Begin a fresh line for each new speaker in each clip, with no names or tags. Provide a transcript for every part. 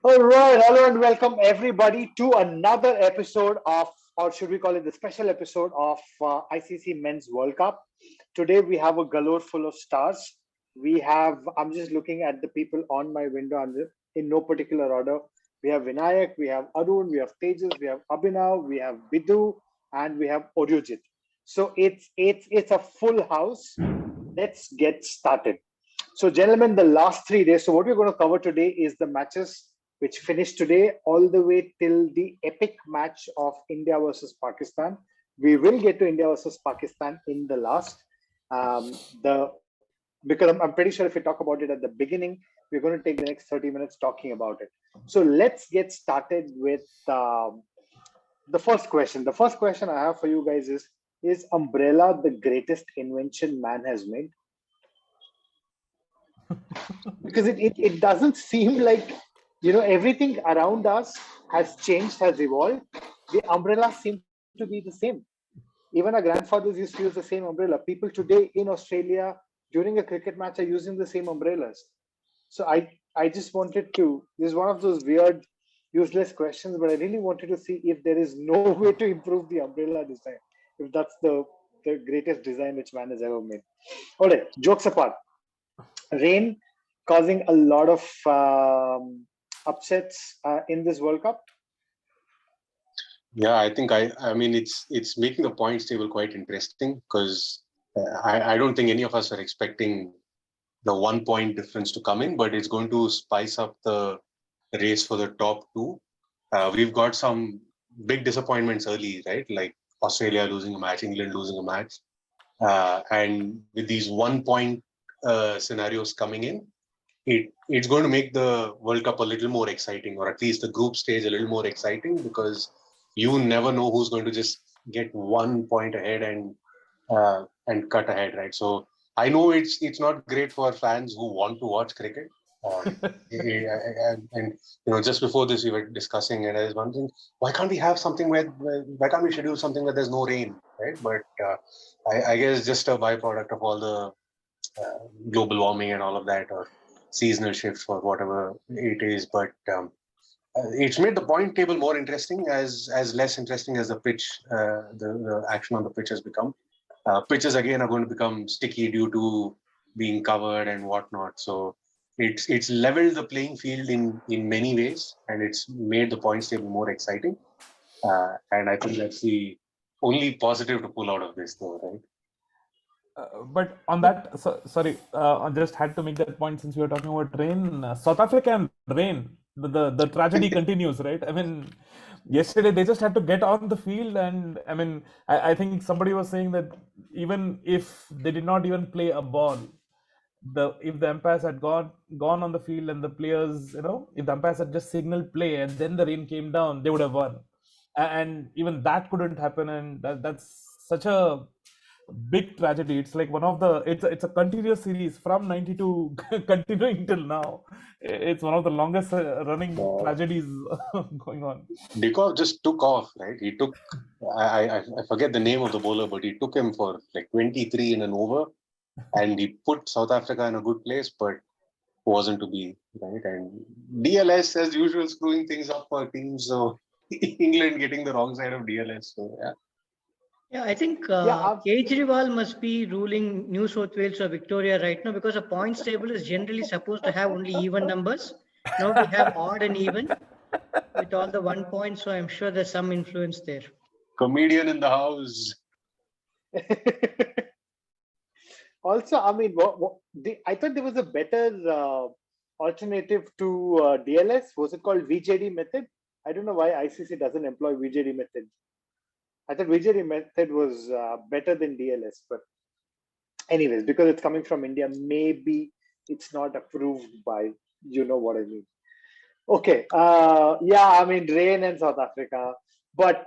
All right, hello and welcome everybody to another episode of, or should we call it the special episode of ICC Men's World Cup. Today we have a galore full of stars. I'm just looking at the people on my window and in no particular order. We have Vinayak, we have Arun, we have Tejas, we have Abhinav, we have Bidhu, and we have Arijit. So it's a full house. Let's get started. So, gentlemen, the last 3 days. So, what we're going to cover today is the matches which finished today, all the way till the epic match of India versus Pakistan. We will get to India versus Pakistan in the last. The Because I'm pretty sure if we talk about it at the beginning, we're going to take the next 30 minutes talking about it. So let's get started with the first question. The first question I have for you guys is umbrella the greatest invention man has made? Because it doesn't seem like, everything around us has changed, has evolved. The umbrellas seem to be the same. Even our grandfathers used to use the same umbrella. People today in Australia during a cricket match are using the same umbrellas. So I just wanted to, this is one of those weird useless questions, but I really wanted to see if there is no way to improve the umbrella design, if that's the greatest design which man has ever made. All right, jokes apart, rain causing a lot of upsets in this World Cup.
Yeah, I think I mean it's making the points table quite interesting because I don't think any of us are expecting the 1 point difference to come in, but it's going to spice up the race for the top two. We've got some big disappointments early, right? Like Australia losing a match, England losing a match, and with these 1 point scenarios coming in, it's going to make the World Cup a little more exciting, or at least the group stage a little more exciting, because you never know who's going to just get 1 point ahead and cut ahead, right? So I know it's not great for fans who want to watch cricket. And just before this, we were discussing, and I was wondering, why can't we have something why can't we schedule something where there's no rain, right? But I guess just a byproduct of all the global warming and all of that, or seasonal shifts, or whatever it is. But it's made the point table more interesting, as less interesting as the pitch, the action on the pitch has become. Pitches again are going to become sticky due to being covered and whatnot. So it's leveled the playing field in many ways, and it's made the points table more exciting. And I think that's the only positive to pull out of this, though, right?
But on that, sorry, I just had to make that point since we were talking about rain. South Africa and rain, the tragedy continues, right? I mean, yesterday they just had to get on the field, and I mean, I think somebody was saying that even if they did not even play a ball, if the umpires had gone on the field and the players, if the umpires had just signaled play and then the rain came down, they would have won. And even that couldn't happen, and that's such a big tragedy. It's like it's a continuous series from 92 continuing till now. It's one of the longest running tragedies going on.
Dikov just took off, right? He took, I forget the name of the bowler, but he took him for like 23 in an over, and he put South Africa in a good place, but wasn't to be, right? And DLS, as usual, screwing things up for teams. So England getting the wrong side of DLS. So yeah.
Yeah, I think Kejriwal must be ruling New South Wales or Victoria right now, because a points table is generally supposed to have only even numbers. Now we have odd and even with all the 1 point, so I'm sure there's some influence there.
Comedian in the house.
Also, I mean, I thought there was a better alternative to DLS. Was it called VJD method? I don't know why ICC doesn't employ VJD method. I thought VJD method was better than DLS, but anyways, because it's coming from India, maybe it's not approved by, you know what I mean. Okay, yeah, I mean, rain and South Africa, but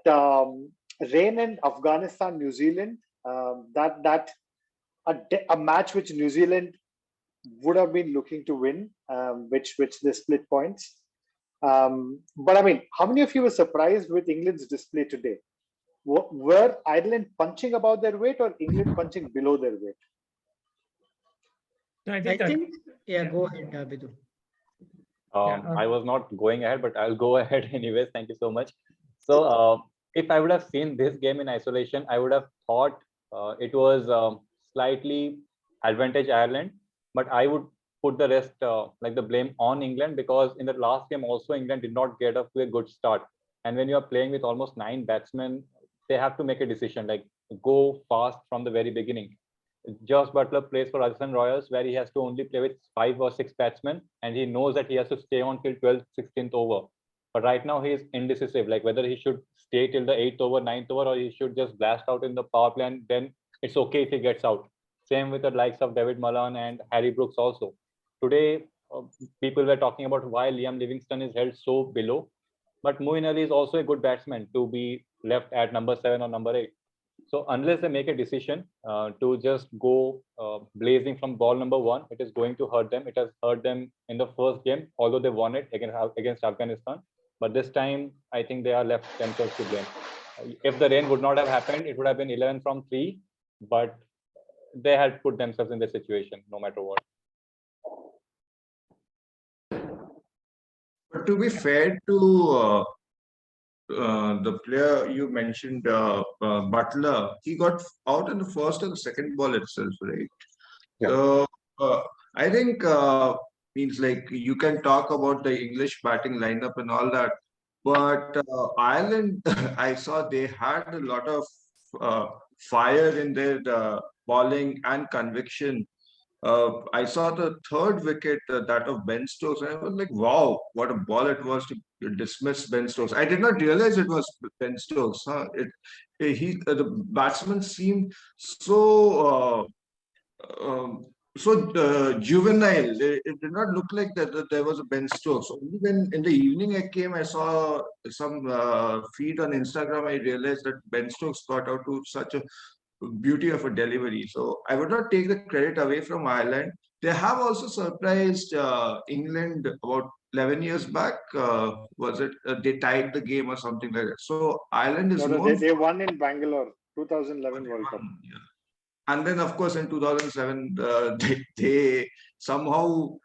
rain and Afghanistan, New Zealand, a match which New Zealand would have been looking to win, which they split points. But I mean, how many of you were surprised with England's display today? Were Ireland punching above their weight, or England punching below their weight?
I think yeah, go ahead, Bidhu.
I was not going ahead, but I'll go ahead anyways. Thank you so much. So if I would have seen this game in isolation, I would have thought it was slightly advantage Ireland, but I would put the rest like the blame on England, because in the last game also England did not get off to a good start. And when you are playing with almost 9 batsmen, they have to make a decision, like go fast from the very beginning. Josh Butler plays for Rajasthan Royals, where he has to only play with 5 or 6 batsmen, and he knows that he has to stay on till 12th, 16th over. But right now he is indecisive, like whether he should stay till the 8th over, 9th over, or he should just blast out in the power play, and then it's okay if he gets out. Same with the likes of David Malan and Harry Brooks also. Today, people were talking about why Liam Livingstone is held so below, but Moeen Ali is also a good batsman to be left at number 7 or number 8. So unless they make a decision to just go blazing from ball number 1, it is going to hurt them. It has hurt them in the first game, although they won it against Afghanistan. But this time, I think they are left themselves to blame. If the rain would not have happened, it would have been 11 from 3, but they had put themselves in the situation no matter what.
But to be fair to the player you mentioned, Butler, he got out in the first or the second ball itself, right?
Yeah.
So I think means like you can talk about the English batting lineup and all that, but Ireland, I saw they had a lot of fire in their bowling and conviction. I saw the third wicket, that of Ben Stokes, and I was like, wow, what a ball it was to dismiss Ben Stokes. I did not realize it was Ben Stokes. Huh? The batsman seemed so juvenile. It did not look like that there was a Ben Stokes. Only when in the evening I came, I saw some feed on Instagram. I realized that Ben Stokes got out to such a beauty of a delivery. So I would not take the credit away from Ireland. They have also surprised England about 11 years back. Was it they tied the game or something like that? So Ireland is known.
They won in Bangalore, 2011 World Cup.
Yeah. And then, of course, in 2007, they somehow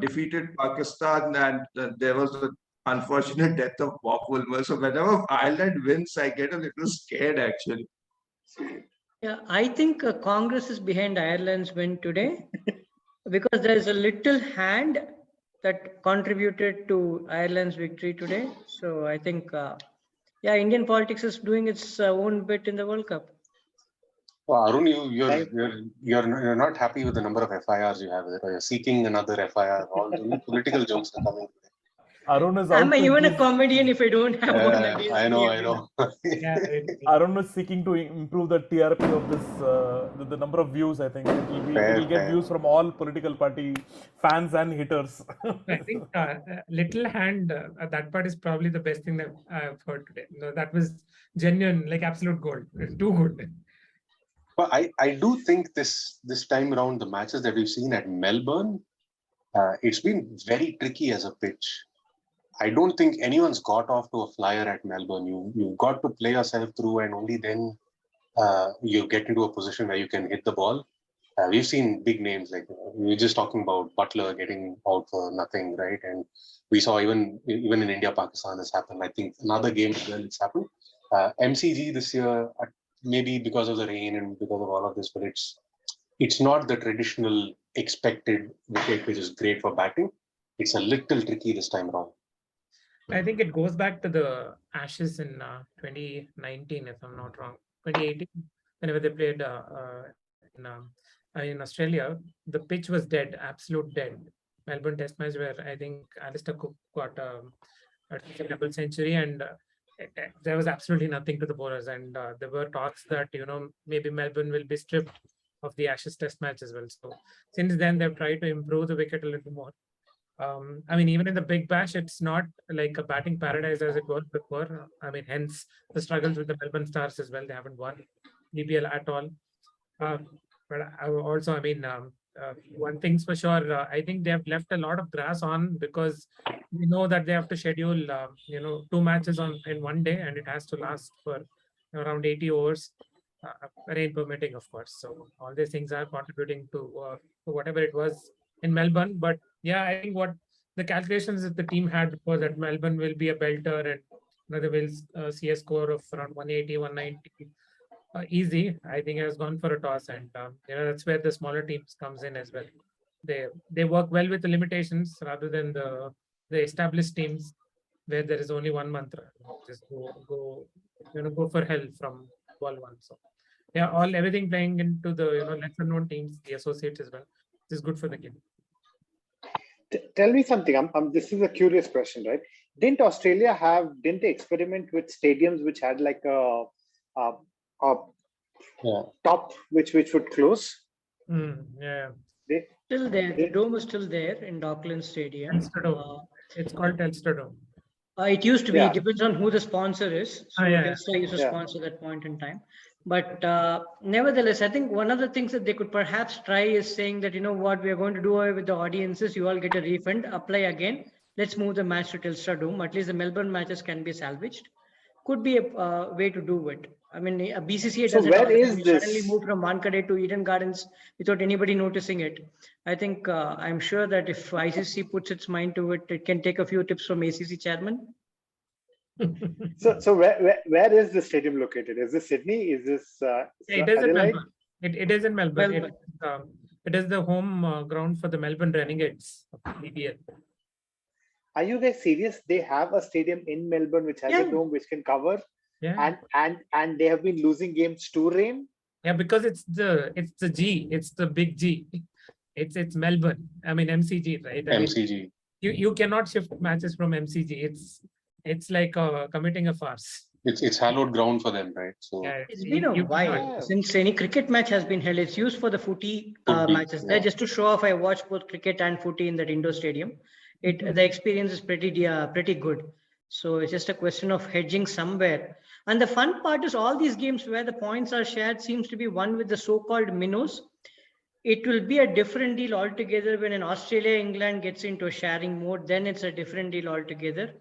defeated Pakistan, and there was the unfortunate death of Bob Woolmer. So whenever Ireland wins, I get a little scared, actually.
Yeah, I think Congress is behind Ireland's win today because there is a little hand that contributed to Ireland's victory today. So I think, yeah, Indian politics is doing its own bit in the World Cup.
Well, Arun, you're not happy with the number of FIRs you have, or you're seeking another FIR. All the political jokes are coming.
Arun is
I'm even a comedian if I don't have one.
I know.
Arun is seeking to improve the TRP of this, the number of views. I think it will get views from all political party fans and hitters.
I think little hand, that part is probably the best thing that I've heard today. No, that was genuine, like absolute gold. Too good.
But I do think this time around, the matches that we've seen at Melbourne, it's been very tricky as a pitch. I don't think anyone's got off to a flyer at Melbourne. You've got to play yourself through, and only then you get into a position where you can hit the ball. We've seen big names, like we were just talking about Butler getting out for nothing, right? And we saw even in India, Pakistan has happened. I think another game as well, it's happened. MCG this year, maybe because of the rain and because of all of this, but it's not the traditional expected wicket, which is great for batting. It's a little tricky this time around.
I think it goes back to the Ashes in 2019, if I'm not wrong. 2018, whenever they played in Australia, the pitch was dead, absolute dead. Melbourne Test match where I think Alistair Cook got a double century, and there was absolutely nothing to the bowlers. And there were talks that maybe Melbourne will be stripped of the Ashes Test match as well. So since then, they've tried to improve the wicket a little more. I mean, even in the Big Bash, it's not like a batting paradise as it was before. I mean, hence the struggles with the Melbourne Stars as well. They haven't won BPL at all. But also, I mean, one thing's for sure, I think they have left a lot of grass on because we know that they have to schedule, 2 matches in one day, and it has to last for around 80 overs, rain permitting, of course. So all these things are contributing to whatever it was in Melbourne. But yeah, I think what the calculations that the team had was that Melbourne will be a belter and they will see a score of around 180, 190. Easy. I think has gone for a toss, and that's where the smaller teams comes in as well. They work well with the limitations rather than the established teams where there is only one mantra. Just go for hell from ball one. So yeah, everything playing into the lesser known teams, the associates as well. This is good for the game.
Tell me something. This is a curious question, right? Didn't they experiment with stadiums which had like a top which would close?
Yeah.
Still there. The dome is still there in Dockland Stadium.
It's called Telstra Dome.
It used to be. It depends on who the sponsor is. So Telstra used to
Yeah.
sponsor that point in time. But nevertheless, I think one of the things that they could perhaps try is saying that, what we are going to do away with the audiences, you all get a refund, apply again. Let's move the match to Telstra Dome. At least the Melbourne matches can be salvaged. Could be a way to do it. I mean, a BCCA
So
does it
where
all the
is
time. You
this?
suddenly move from Wankhede to Eden Gardens without anybody noticing it. I think I'm sure that if ICC puts its mind to it, it can take a few tips from ACC chairman.
So where is the stadium located? Is this Sydney? Is this
it is in
Adelaide?
Melbourne. It is in Melbourne. It is the home ground for the Melbourne Renegades of BBL.
Are you guys serious? They have a stadium in Melbourne which has a dome which can cover, and they have been losing games to rain.
Yeah, because it's the G, it's the big G. It's Melbourne. I mean MCG, right?
MCG.
You cannot shift matches from MCG. It's like committing a farce.
It's hallowed ground for them, right? So
it's been a while since any cricket match has been held. It's used for the footy matches. Just to show off, I watched both cricket and footy in that indoor stadium. The experience is pretty good. So it's just a question of hedging somewhere. And the fun part is all these games where the points are shared seems to be one with the so-called minnows. It will be a different deal altogether when an Australia-England gets into a sharing mode. Then it's a different deal altogether.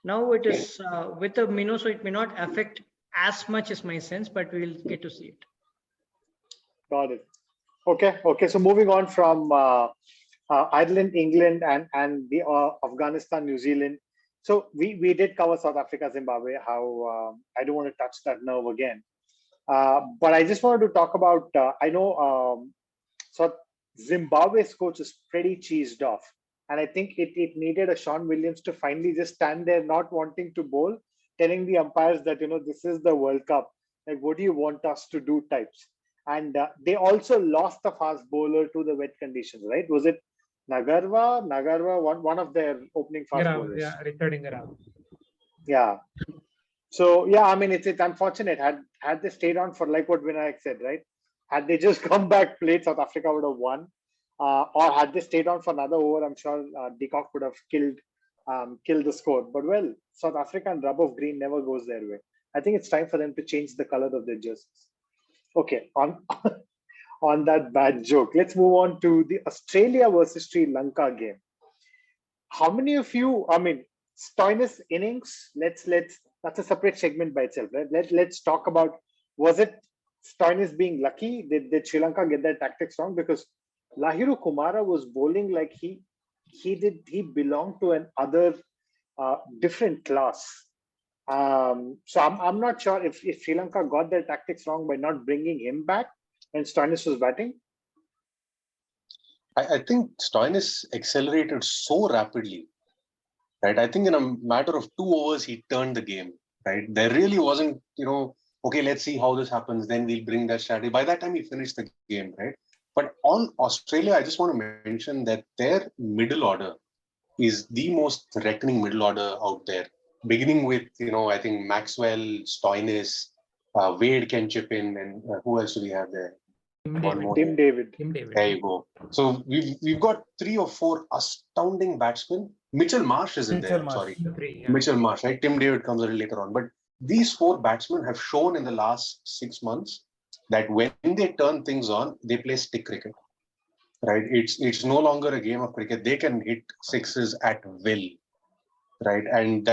Now it is with the minnow, so it may not affect as much as my sense, but we'll get to see it.
Got it. Okay. So moving on from Ireland, England, and the Afghanistan, New Zealand. So we did cover South Africa, Zimbabwe. How I don't want to touch that nerve again, but I just wanted to talk about. I know so Zimbabwe's coach is pretty cheesed off, and I think it needed a Sean Williams to finally just stand there, not wanting to bowl, telling the umpires that this is the World Cup. Like, what do you want us to do? Types. And they also lost the fast bowler to the wet conditions, right? Was it Nagarwa, one of their opening fast bowlers.
Yeah, returning around.
Yeah. So yeah, I mean it's unfortunate. Had they stayed on for like what Vinayak said, right? Had they just come back, played, South Africa would have won. Or had they stayed on for another over, I'm sure De Kock would have killed the score. But well, South Africa and rub of green never goes their way. I think it's time for them to change the color of their jerseys. Okay, on that bad joke, let's move on to the Australia versus Sri Lanka game. How many of you, I mean, Stoinis innings, let's that's a separate segment by itself, right? Let's talk about, was it Stoinis being lucky? Did Sri Lanka get their tactics wrong? Because Lahiru Kumara was bowling like he belonged to an other different class. So I'm not sure if Sri Lanka got their tactics wrong by not bringing him back when Stoinis was batting.
I think Stoinis accelerated so rapidly, right? I think in a matter of 2 overs, he turned the game, right? There really wasn't, okay, let's see how this happens. Then we'll bring that strategy. By that time, he finished the game, right? But on Australia, I just want to mention that their middle order is the most threatening middle order out there. Beginning with, I think Maxwell, Stoinis, Wade can chip in, and who else do we have there?
Tim David.
There you go. So we've got 3 or 4 astounding batsmen. Mitchell Marsh is in there. Sorry, Mitchell Marsh. Right? Tim David comes a little later on. But these 4 batsmen have shown in the last 6 months that when they turn things on, they play stick cricket. Right? It's no longer a game of cricket. They can hit sixes at will. Right? And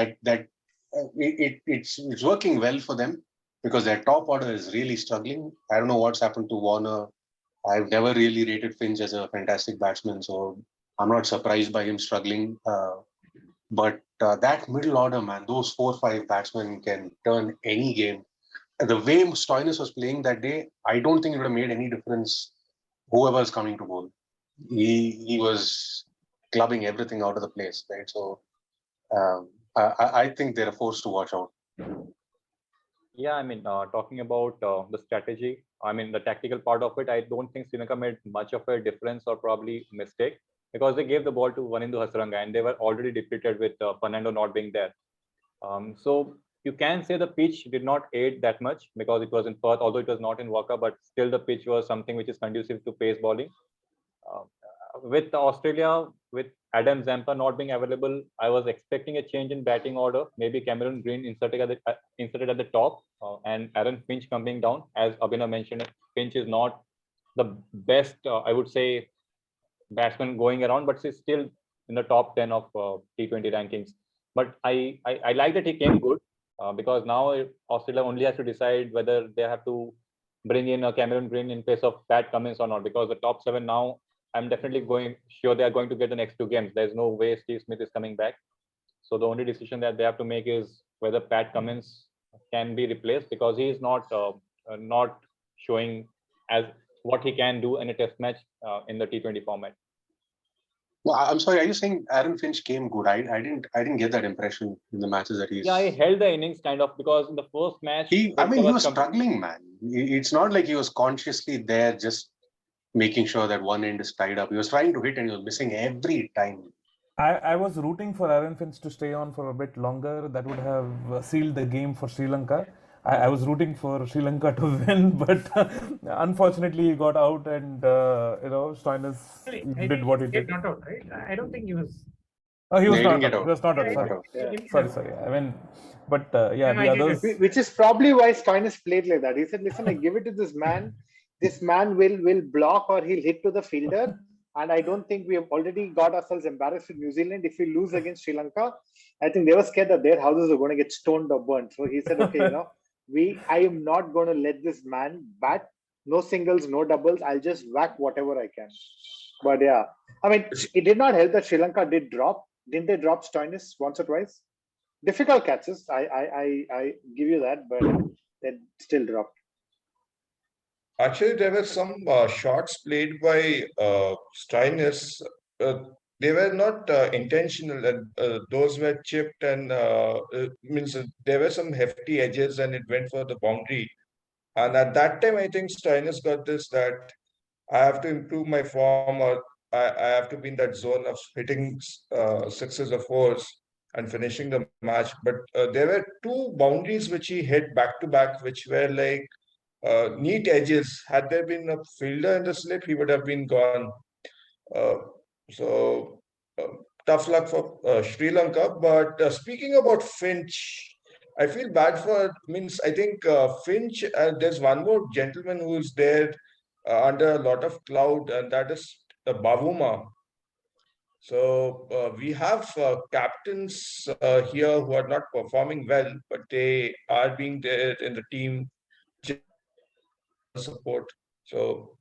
it's working well for them, because their top order is really struggling. I don't know what's happened to Warner. I've never really rated Finch as a fantastic batsman, so I'm not surprised by him struggling. But that middle order, man, those 4-5 batsmen can turn any game. The way Stoinis was playing that day, I don't think it would have made any difference whoever is coming to bowl. He was clubbing everything out of the place, right? So I think they're a force to watch out.
Yeah, I mean, talking about the strategy, I mean, the tactical part of it, I don't think Sri Lanka made much of a difference or probably mistake because they gave the ball to Vanindu Hasaranga and they were already depleted with Fernando not being there. So you can say the pitch did not aid that much because it was in Perth, although it was not in Walker, but still the pitch was something which is conducive to pace bowling. Uh, with Australia, with Adam Zampa not being available, I was expecting a change in batting order. Maybe Cameron Green inserted at the top and Aaron Finch coming down. As Abhinav mentioned, Finch is not the best, I would say, batsman going around, but he's still in the top 10 of T20 rankings. But I like that he came good because now Australia only has to decide whether they have to bring in a Cameron Green in place of Pat Cummins or not, because the top 7 now, I'm definitely sure they are going to get the next 2 games. There's no way Steve Smith is coming back. So the only decision that they have to make is whether Pat Cummins can be replaced because he is not showing as what he can do in a test match in the T20 format.
No, I'm sorry. Are you saying Aaron Finch came good? I didn't get that impression in the matches that he's.
Yeah, he held the innings kind of because in the first match.
He was struggling, man. It's not like he was consciously there just making sure that one end is tied up. He was trying to hit and he was missing every time.
I was rooting for Aaron Finch to stay on for a bit longer. That would have sealed the game for Sri Lanka. I was rooting for Sri Lanka to win, but unfortunately he got out, and Stoinis did what he did.
Not out, right? I don't think he was.
Oh, he was not
out.
He was not out. Sorry.
Yeah.
Sorry. I mean, but yeah, the others.
Which is probably why Stoinis played like that. He said, "Listen, I give it to this man. This man will block or he'll hit to the fielder." And I don't think we have already got ourselves embarrassed with New Zealand. If we lose against Sri Lanka, I think they were scared that their houses are going to get stoned or burnt. So he said, "Okay, I am not going to let this man bat. No singles, no doubles. I'll just whack whatever I can." But yeah, I mean, it did not help that Sri Lanka did drop. Didn't they drop Stoinis once or twice? Difficult catches. I give you that, but they still dropped.
Actually, there were some shots played by Stoinis. They were not intentional, and those were chipped, and means there were some hefty edges, and it went for the boundary. And at that time, I think Stoinis got this that I have to improve my form, or I have to be in that zone of hitting sixes or fours and finishing the match. But there were 2 boundaries which he hit back to back, which were like neat edges. Had there been a fielder in the slip, he would have been gone. Uh, so uh, tough luck for Sri Lanka. But speaking about Finch, I feel bad for. Means I think Finch. There's one more gentleman who's there under a lot of cloud, and that is Bavuma. So we have captains here who are not performing well, but they are being there in the team support. So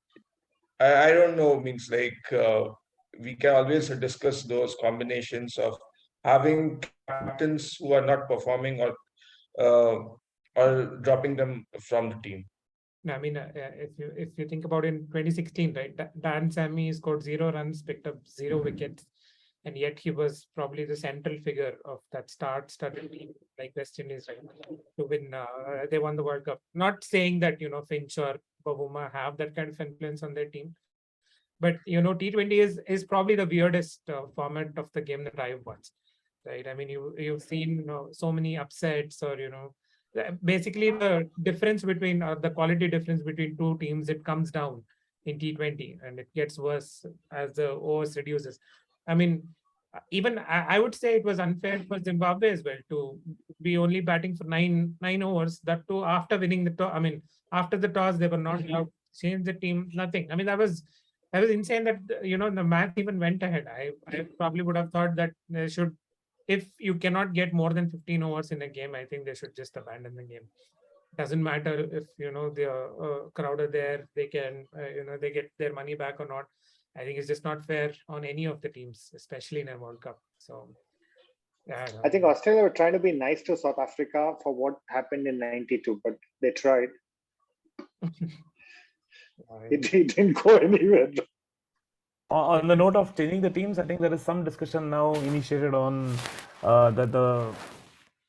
I don't know. Means like we can always discuss those combinations of having captains who are not performing or dropping them from the team.
I mean, if you think about in 2016, right? Dan Sammy scored 0 runs, picked up 0 wickets, and yet he was probably the central figure of that starting team, like West Indies, right, to win. They won the World Cup. Not saying that Finch or Bavuma have that kind of influence on their team, but T20 is probably the weirdest format of the game that I've watched, right? I mean, you've seen so many upsets, or basically the difference between the quality difference between 2 teams, it comes down in T20, and it gets worse as the overs reduces. I mean, even I would say it was unfair for Zimbabwe as well to be only batting for nine overs. That too after winning the toss. I mean, after the toss, they were not allowed to change the team. Nothing. I mean, that was insane. That the match even went ahead. I probably would have thought that they should, if you cannot get more than 15 overs in a game, I think they should just abandon the game. Doesn't matter if the crowd are there, they can they get their money back or not. I think it's just not fair on any of the teams, especially in a World Cup. So, yeah,
I think Australia were trying to be nice to South Africa for what happened in '92, but they tried. It didn't go anywhere.
On the note of changing the teams, I think there is some discussion now initiated on that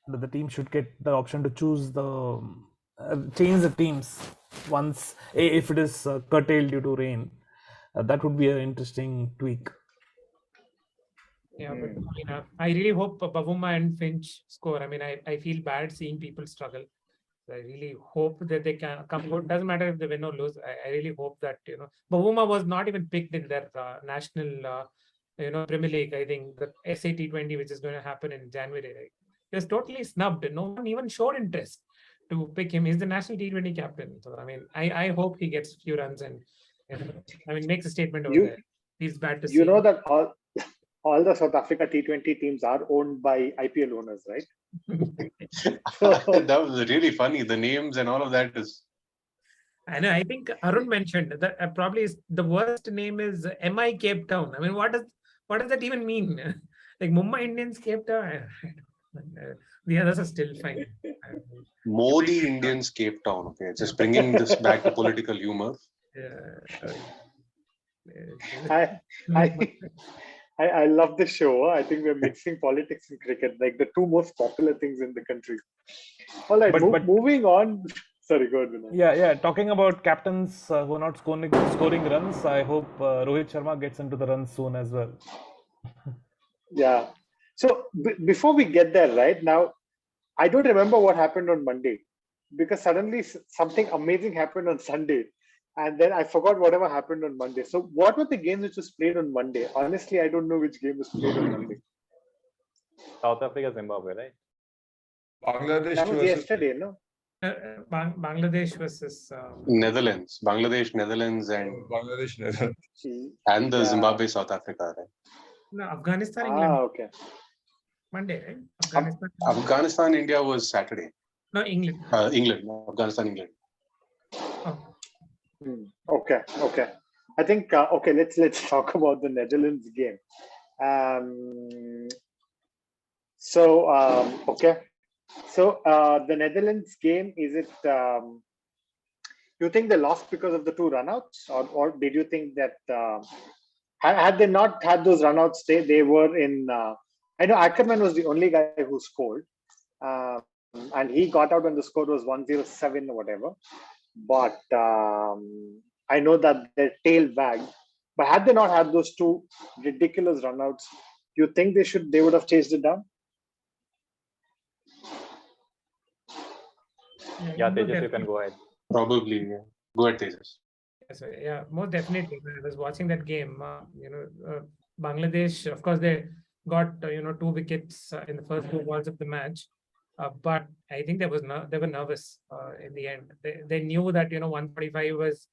the team should get the option to choose the change the teams once if it is curtailed due to rain. That would be an interesting tweak.
Yeah, but I really hope Bavuma and Finch score. I mean, I feel bad seeing people struggle. I really hope that they can come good. Doesn't matter if they win or lose. I really hope that, Bavuma was not even picked in their national, Premier League. I think the SA T20, which is going to happen in January, right? He was totally snubbed. No one even showed interest to pick him. He's the national T20 captain. So, I mean, I hope he gets a few runs and, makes a statement over there. He's bad to see.
You know that all the South Africa T20 teams are owned by IPL owners, right?
That was really funny. The names and all of that is.
I know. I think Arun mentioned that probably is the worst name is MI Cape Town. I mean, what does that even mean? Like Mumbai Indians Cape Town. The others are still fine.
Modi Indians Cape Town. Okay, just bringing this back to political humor.
I love the show. I think we're mixing politics and cricket, like the two most popular things in the country. All right, but moving on. Sorry, go ahead, Vinayak.
Yeah. Talking about captains who are not scoring runs, I hope Rohit Sharma gets into the runs soon as well.
Yeah. So before we get there, right now, I don't remember what happened on Monday because suddenly something amazing happened on Sunday. And then I forgot whatever happened on Monday. So what were the games which was played on Monday? Honestly, I don't know which game was played on Monday.
South Africa, Zimbabwe, right?
Bangladesh
That was
versus
yesterday, no?
Bangladesh versus
Netherlands, Bangladesh, Netherlands, and
Bangladesh, Netherlands.
And the Zimbabwe, South Africa, right?
No, Afghanistan, England.
Okay.
Monday, right?
Afghanistan, India was Saturday.
No, England.
England, Afghanistan, England.
Oh.
Okay. I think okay. Let's talk about the Netherlands game. Okay. So the Netherlands game, is it? You think they lost because of the two runouts, or did you think that had they not had those runouts, they were in? I know Ackerman was the only guy who scored, and he got out when the score was 107 or whatever. But I know that their tail wagged. But had they not had those two ridiculous runouts, you think they would have chased it down?
Yeah, Tejas, you can go ahead.
Probably, yeah. Go ahead, Tejas.
Yeah, most definitely. When I was watching that game, Bangladesh, of course, they got 2 wickets in the first 2 balls of the match. But I think they were nervous in the end. They knew that 145 was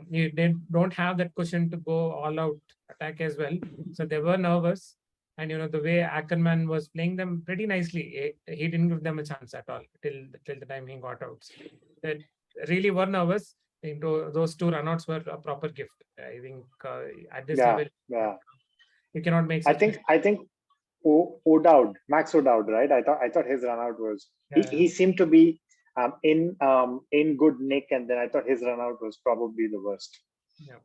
they don't have that cushion to go all out attack as well. So they were nervous, and the way Ackerman was playing them pretty nicely, he didn't give them a chance at all till the time he got out. So they really were nervous. I think those 2 runouts were a proper gift. I think at this level, you cannot make.
I think Max O'Dowd, right? I thought his run out was he seemed to be in good nick, and then I thought his run out was probably the worst.
Yeah.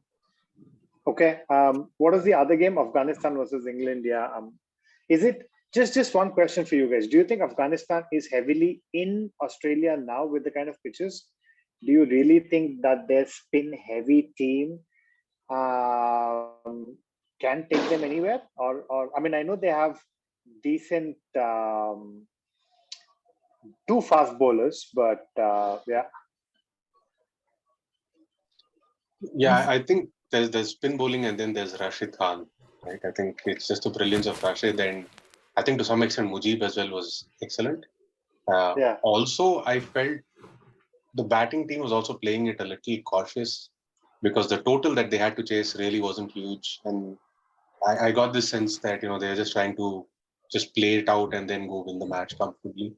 Okay. What was the other game? Afghanistan versus England. Yeah. Is it just one question for you guys? Do you think Afghanistan is heavily in Australia now with the kind of pitches? Do you really think that their spin heavy team can take them anywhere? Or I mean, I know they have decent 2 fast bowlers, but yeah.
Yeah, I think there's spin bowling and then there's Rashid Khan, right? I think it's just the brilliance of Rashid, and I think to some extent Mujib as well was excellent. Also, I felt the batting team was also playing it a little cautious because the total that they had to chase really wasn't huge, and I got this sense that they're just trying to just play it out and then go win the match comfortably.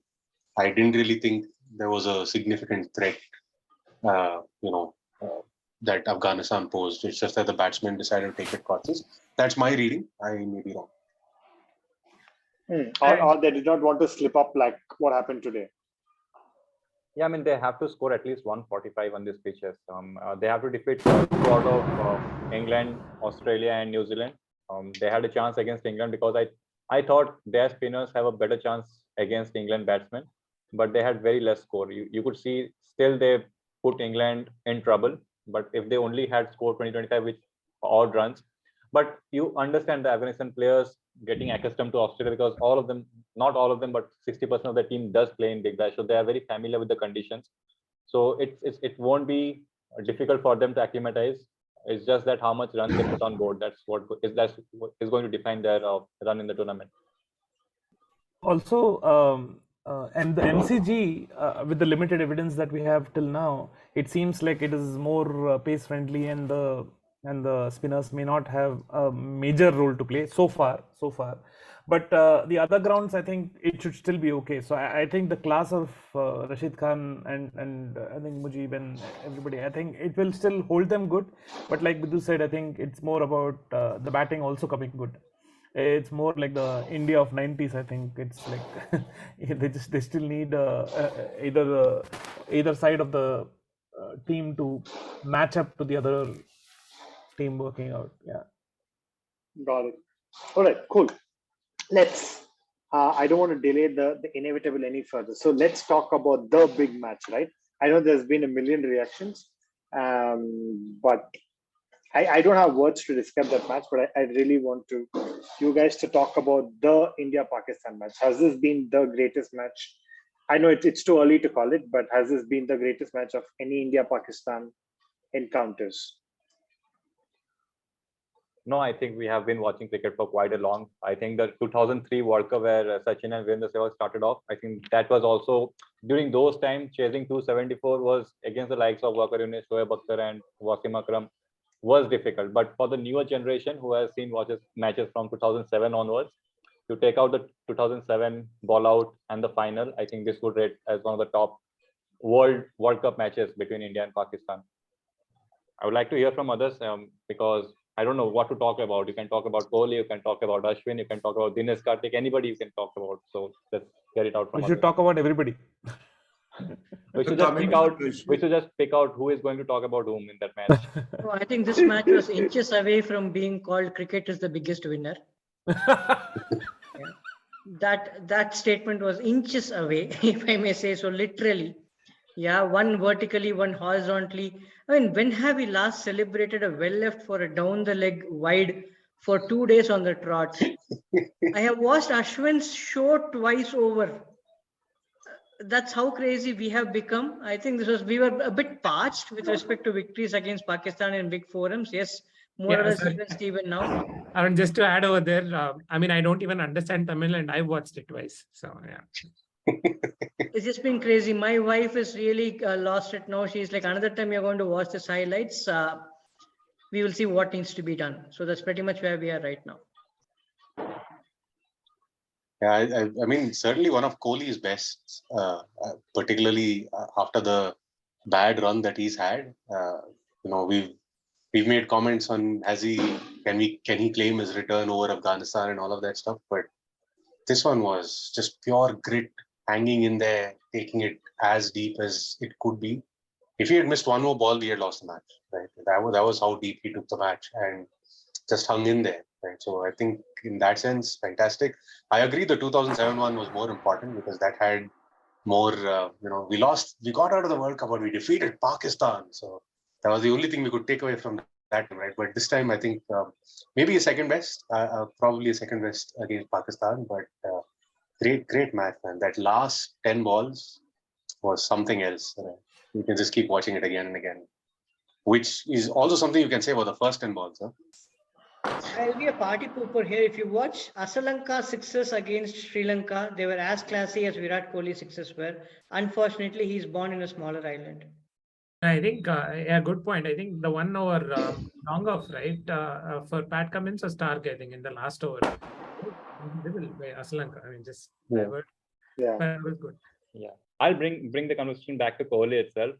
I didn't really think there was a significant threat, that Afghanistan posed. It's just that the batsmen decided to take it cautious. That's my reading. I may be wrong.
Or they did not want to slip up like what happened today.
Yeah, I mean, they have to score at least 145 on these pitches. They have to defeat the squad of England, Australia, and New Zealand. They had a chance against England because I thought their spinners have a better chance against England batsmen, but they had very less score. You could see still they put England in trouble, but if they only had scored 20-25 with odd runs, but you understand the Afghanistan players getting accustomed to Australia because all of them, not all of them, but 60% of the team does play in Big Bash, so they are very familiar with the conditions. So it won't be difficult for them to acclimatize. It's just that how much runs they put on board. That's what is going to define their run in the tournament.
Also, and the MCG, with the limited evidence that we have till now, it seems like it is more pace friendly, and the spinners may not have a major role to play so far. But the other grounds, I think it should still be okay. So I think the class of Rashid Khan and I think Mujib and everybody, I think it will still hold them good. But like Bidhu said, I think it's more about the batting also coming good. It's more like the India of 90s. I think it's like they still need either side of the team to match up to the other team working out. Yeah.
Got it. All right, cool. Let's. I don't want to delay the inevitable any further. So let's talk about the big match, right? I know there's been a million reactions, but I don't have words to describe that match. But I really want you guys to talk about the India-Pakistan match. Has this been the greatest match? I know it's too early to call it, but has this been the greatest match of any India-Pakistan encounters?
No, I think we have been watching cricket for quite a long. I think the 2003 World Cup where Sachin and Virendra Sehwag started off, I think that was also during those times chasing 274 was against the likes of Waqar Younis, Shoaib Akhtar, and Wasim Akram was difficult. But for the newer generation who has seen matches from 2007 onwards, to take out the 2007 ball out and the final, I think this would rate as one of the top World Cup matches between India and Pakistan. I would like to hear from others because I don't know what to talk about. You can talk about Kohli, you can talk about Ashwin, you can talk about Dinesh Karthik, anybody you can talk about. So let's get it out from
We should talk about everybody.
We should just pick out who is going to talk about whom in that match.
No, I think this match was inches away from being called cricket is the biggest winner. That statement was inches away, if I may say so, literally. Yeah, one vertically, one horizontally. I mean, when have we last celebrated a well left for a down the leg wide for 2 days on the trot? I have watched Ashwin's show twice over. That's how crazy we have become. I think we were a bit parched with respect to victories against Pakistan in big forums. Yes, more or less even Steven now.
Arun, just to add over there, I mean, I don't even understand Tamil and I watched it twice. So yeah.
It's just been crazy. My wife is really lost it now. She's like, another time you're going to watch this highlights. We will see what needs to be done. So that's pretty much where we are right now.
Yeah, I mean, certainly one of Kohli's best, particularly after the bad run that he's had. We've made comments on can he claim his return over Afghanistan and all of that stuff, but this one was just pure grit, hanging in there, taking it as deep as it could be. If he had missed one more ball, we had lost the match. Right? That was how deep he took the match and just hung in there. Right? So I think in that sense, fantastic. I agree the 2007 one was more important because that had more, we got out of the World Cup, but we defeated Pakistan. So that was the only thing we could take away from that, right? But this time, I think maybe a second best, probably a second best against Pakistan, but great match, man. That last 10 balls was something else. Right? You can just keep watching it again and again, which is also something you can say about the first 10 balls. Huh?
I'll be a party pooper here. If you watch Asalanka sixes against Sri Lanka, they were as classy as Virat Kohli sixes were. Unfortunately, he's born in a smaller island.
I think, good point. I think the 1 over long off, right, for Pat Cummins or Stark, I think, in the last over. Asalanka, I mean, just
yeah.
But it was good.
Yeah, I'll bring the conversation back to Kohli itself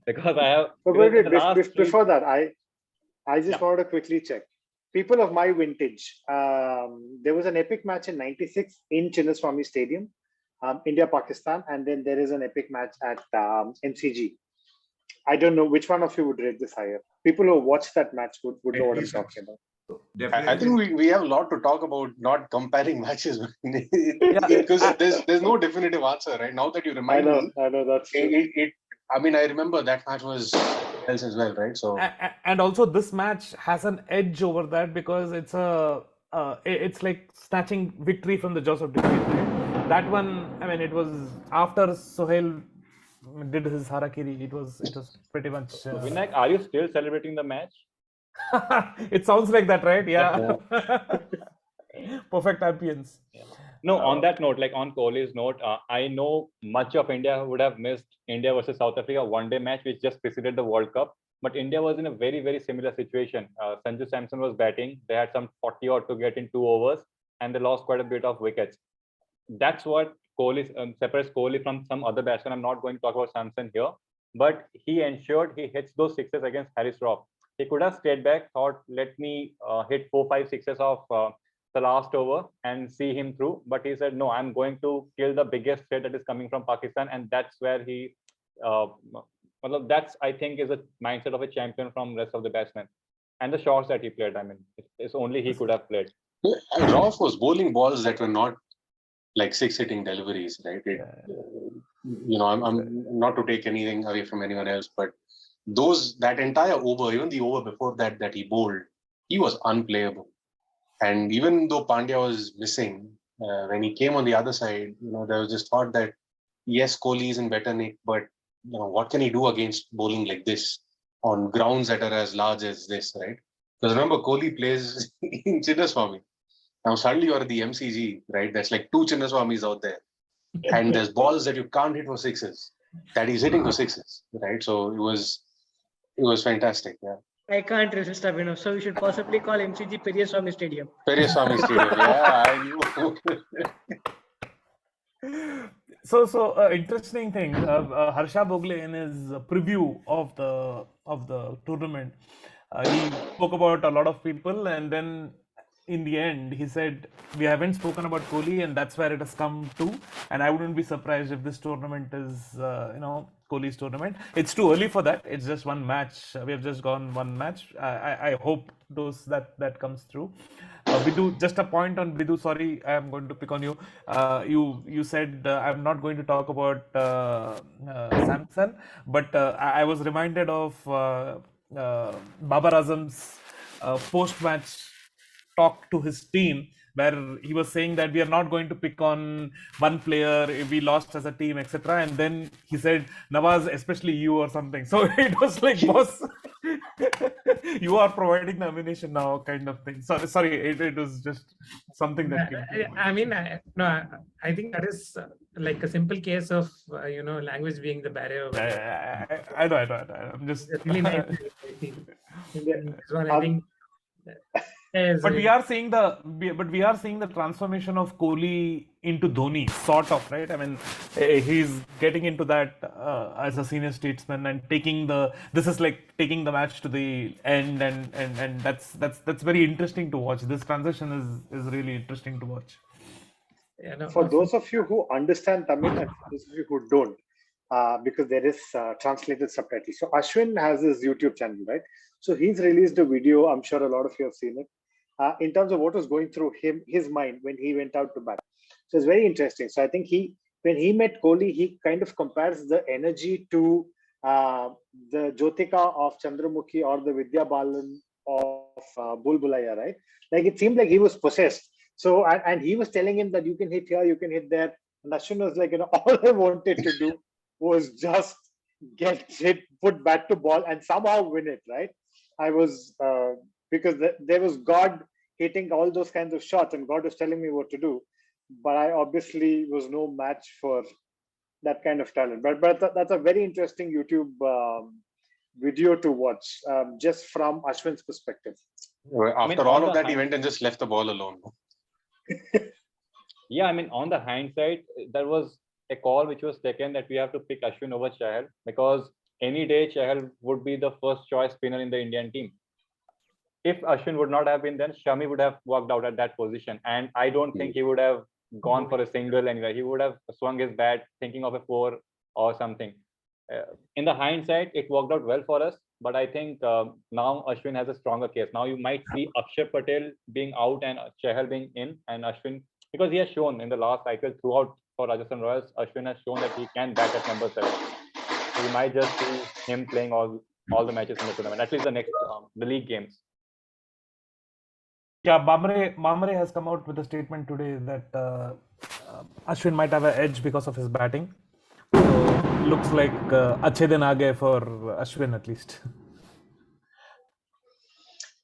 because I have
But
because in the
wait,
last three.
before that, I just
Yeah.
wanted to quickly check. People of my vintage, there was an epic match in '96 in Chinnaswamy Stadium, India Pakistan, and then there is an epic match at MCG. I don't know which one of you would rate this higher. People who watched that match would know what I'm talking about.
I think we have a lot to talk about not comparing matches because there's no definitive answer, right? Now that you remind me,
I know that's true.
I mean, I remember that match was else as well, right? So
And also this match has an edge over that because it's it's like snatching victory from the jaws of defeat. Right? That one, I mean, it was after Sohail did his harakiri. It was pretty much.
Vinayak, are you still celebrating the match?
It sounds like that, right? Yeah. Perfect ambience.
Yeah. No, on that note, like on Kohli's note, I know much of India would have missed India versus South Africa one-day match, which just preceded the World Cup. But India was in a very, very similar situation. Sanju Samson was batting. They had some 40 odd to get in 2 overs, and they lost quite a bit of wickets. That's what Kohli separates Kohli from some other batsmen. I'm not going to talk about Samson here, but he ensured he hits those sixes against Harris Rock. He could have stayed back, thought, let me hit 4, 5 sixes of the last over and see him through. But he said, no, I'm going to kill the biggest threat that is coming from Pakistan. And that's where he, that's, I think, is a mindset of a champion from rest of the batsmen. And the shots that he played, I mean, it's only he could have played.
Rauf was bowling balls that were not like 6-hitting deliveries, right? I'm not to take anything away from anyone else, but that entire over, even the over before that he bowled, he was unplayable. And even though Pandya was missing, when he came on the other side, there was this thought that yes, Kohli is in better nick, but what can he do against bowling like this on grounds that are as large as this, right? Because remember, Kohli plays in Chinnaswamy. Now suddenly you're at the MCG, right? There's like 2 Chinnaswamis out there, and there's balls that you can't hit for sixes that he's hitting for sixes, right? So it was fantastic. Yeah.
I can't resist, Abhinav. So we should possibly call MCG Periyaswamy Stadium.
Periyaswamy Stadium. Yeah, I knew.
So interesting thing. Harsha Bogle in his preview of the tournament, he spoke about a lot of people, and then in the end he said we haven't spoken about Kohli, and that's where it has come to. And I wouldn't be surprised if this tournament is Kohli's tournament. It's too early for that. It's just one match. We have just gone one match. I hope that comes through. Bidhu, just a point on Bidhu. Sorry, I am going to pick on you. You said I'm not going to talk about Samson, but I was reminded of Babar Azam's post-match talk to his team, where he was saying that we are not going to pick on one player if we lost as a team, etc. And then he said, Nawaz, especially you or something. So it was like, boss, you are providing the ammunition now, kind of thing. Sorry, it was just something that came.
I mean, I think that is like a simple case of language being the barrier.
I know. I'm just
really nice. I think.
But we are seeing the transformation of Kohli into Dhoni, sort of, right? I mean, he's getting into that as a senior statesman and this is like taking the match to the end, and that's very interesting to watch. This transition is really interesting to watch.
Yeah, no, for those of you who understand Tamil and for those of you who don't, because there is translated subtitles. So Ashwin has his YouTube channel, right? So he's released a video. I'm sure a lot of you have seen it. In terms of what was going through his mind when he went out to bat. So it's very interesting. So I think when he met Kohli, he kind of compares the energy to the Jyotika of Chandramukhi or the Vidya Balan of Bulbulaya, right? Like it seemed like he was possessed. So, and he was telling him that you can hit here, you can hit there. And Ashwin was like, all I wanted to do was just get hit, put bat to ball and somehow win it, right? I was... because there was God hitting all those kinds of shots and God was telling me what to do. But I obviously was no match for that kind of talent. But that's a very interesting YouTube video to watch, just from Ashwin's perspective.
After all of that, he went and just left the ball alone.
Yeah, I mean, on the hindsight, that was a call which was taken that we have to pick Ashwin over Chahal, because any day Chahal would be the first choice spinner in the Indian team. If Ashwin would not have been, then Shami would have worked out at that position, and I don't think he would have gone for a single anywhere. He would have swung his bat thinking of a 4 or something. In the hindsight, it worked out well for us, but I think now Ashwin has a stronger case. Now you might see Akshar Patel being out and Chahal being in, and Ashwin, because he has shown in the last cycle throughout for Rajasthan Royals, Ashwin has shown that he can bat at number 7. So you might just see him playing all the matches in the tournament, at least the next the league games.
Yeah, Mamre has come out with a statement today that Ashwin might have an edge because of his batting. So looks like achhe din aa gaye for Ashwin at least.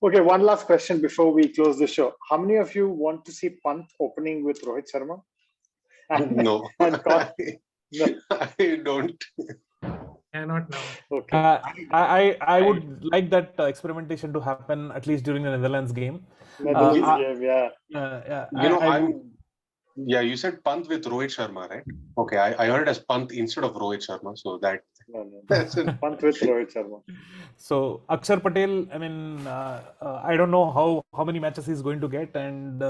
Okay, one last question before we close the show. How many of you want to see Pant opening with Rohit Sharma?
No,
no.
I don't.
Cannot now.
Okay.
I would like that experimentation to happen at least during the Netherlands game.
Netherlands game, yeah.
Yeah, you said Pant with Rohit Sharma, right? Okay, I heard it as Pant instead of Rohit Sharma, so that.
No. Pant with Rohit Sharma.
So Akshar Patel, I mean, I don't know how many matches he's going to get, and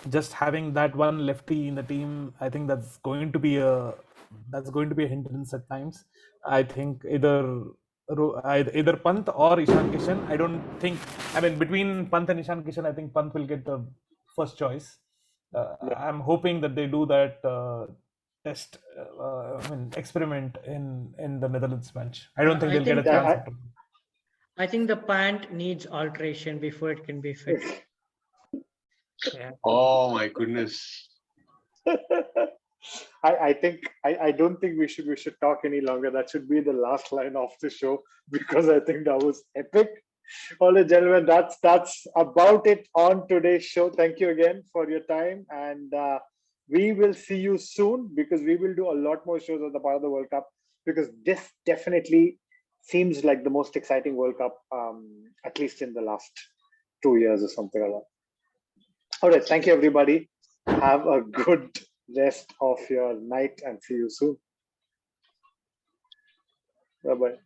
just having that one lefty in the team, I think that's going to be a hindrance at times. I think either Pant or Ishan Kishan. I don't think. I mean, between Pant and Ishan Kishan, I think Pant will get the first choice. I'm hoping that they do that test, experiment in the Netherlands match. I don't think they'll get a chance.
I think the pant needs alteration before it can be fixed.
Yeah.
Oh my goodness.
I don't think we should talk any longer. That should be the last line of the show, because I think that was epic. All right, gentlemen, that's about it on today's show. Thank you again for your time, and we will see you soon, because we will do a lot more shows as a part of the World Cup, because this definitely seems like the most exciting World Cup, at least in the last 2 years or something like that. All right, thank you, everybody. Have a good rest of your night and see you soon. Bye-bye.